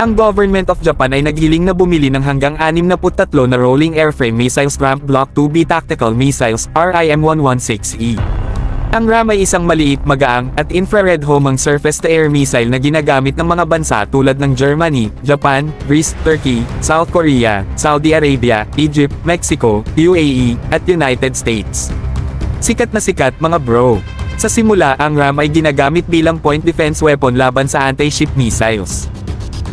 Ang Government of Japan ay naghiling na bumili ng hanggang 63 na Rolling Airframe Missiles Ramp Block 2B Tactical Missiles, RIM-116E. Ang RAM ay isang maliit, magaang, at infrared homing surface-to-air missile na ginagamit ng mga bansa tulad ng Germany, Japan, Greece, Turkey, South Korea, Saudi Arabia, Egypt, Mexico, UAE, at United States. Sikat na sikat mga bro. Sa simula, ang RAM ay ginagamit bilang point defense weapon laban sa anti-ship missiles.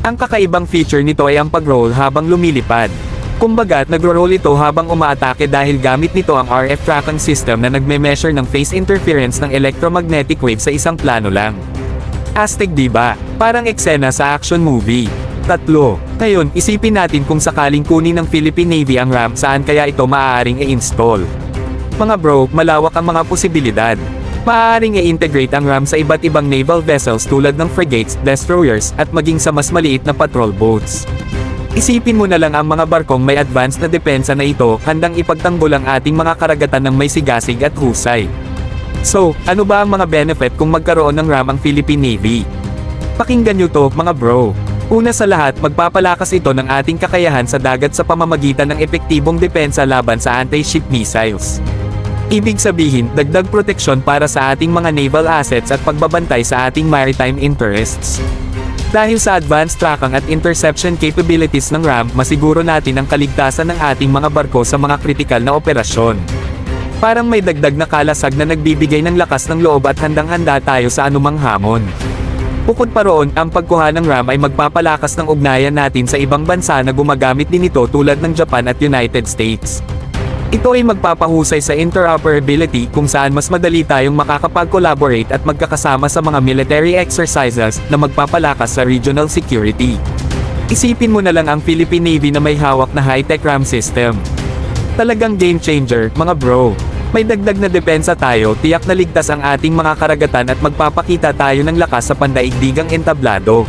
Ang kakaibang feature nito ay ang pag-roll habang lumilipad. Kumbaga, nagro-roll ito habang umaatake dahil gamit nito ang RF tracking system na nagme-measure ng phase interference ng electromagnetic wave sa isang plano lang. Astig diba? Parang eksena sa action movie. 3. Ngayon, isipin natin kung sakaling kunin ng Philippine Navy ang RAM, saan kaya ito maaaring i-install? Mga bro, malawak ang mga posibilidad. Maaaring i-integrate ang RAM sa iba't ibang naval vessels tulad ng frigates, destroyers, at maging sa mas maliit na patrol boats. Isipin mo na lang ang mga barkong may advanced na depensa na ito, handang ipagtanggol ang ating mga karagatan ng may sigasig at husay. So, ano ba ang mga benefit kung magkaroon ng RAM ang Philippine Navy? Pakinggan nyo to, mga bro. Una sa lahat, magpapalakas ito ng ating kakayahan sa dagat sa pamamagitan ng epektibong depensa laban sa anti-ship missiles. Ibig sabihin, dagdag proteksyon para sa ating mga naval assets at pagbabantay sa ating maritime interests. Dahil sa advanced tracking at interception capabilities ng RAM, masiguro natin ang kaligtasan ng ating mga barko sa mga kritikal na operasyon. Parang may dagdag na kalasag na nagbibigay ng lakas ng loob at handang-handa tayo sa anumang hamon. Bukod pa roon, ang pagkuha ng RAM ay magpapalakas ng ugnayan natin sa ibang bansa na gumagamit din ito tulad ng Japan at United States. Ito ay magpapahusay sa interoperability kung saan mas madali tayong makakapag-collaborate at magkakasama sa mga military exercises na magpapalakas sa regional security. Isipin mo na lang ang Philippine Navy na may hawak na high-tech RAM system. Talagang game changer, mga bro. May dagdag na depensa tayo, tiyak na ligtas ang ating mga karagatan at magpapakita tayo ng lakas sa pandaigdigang entablado.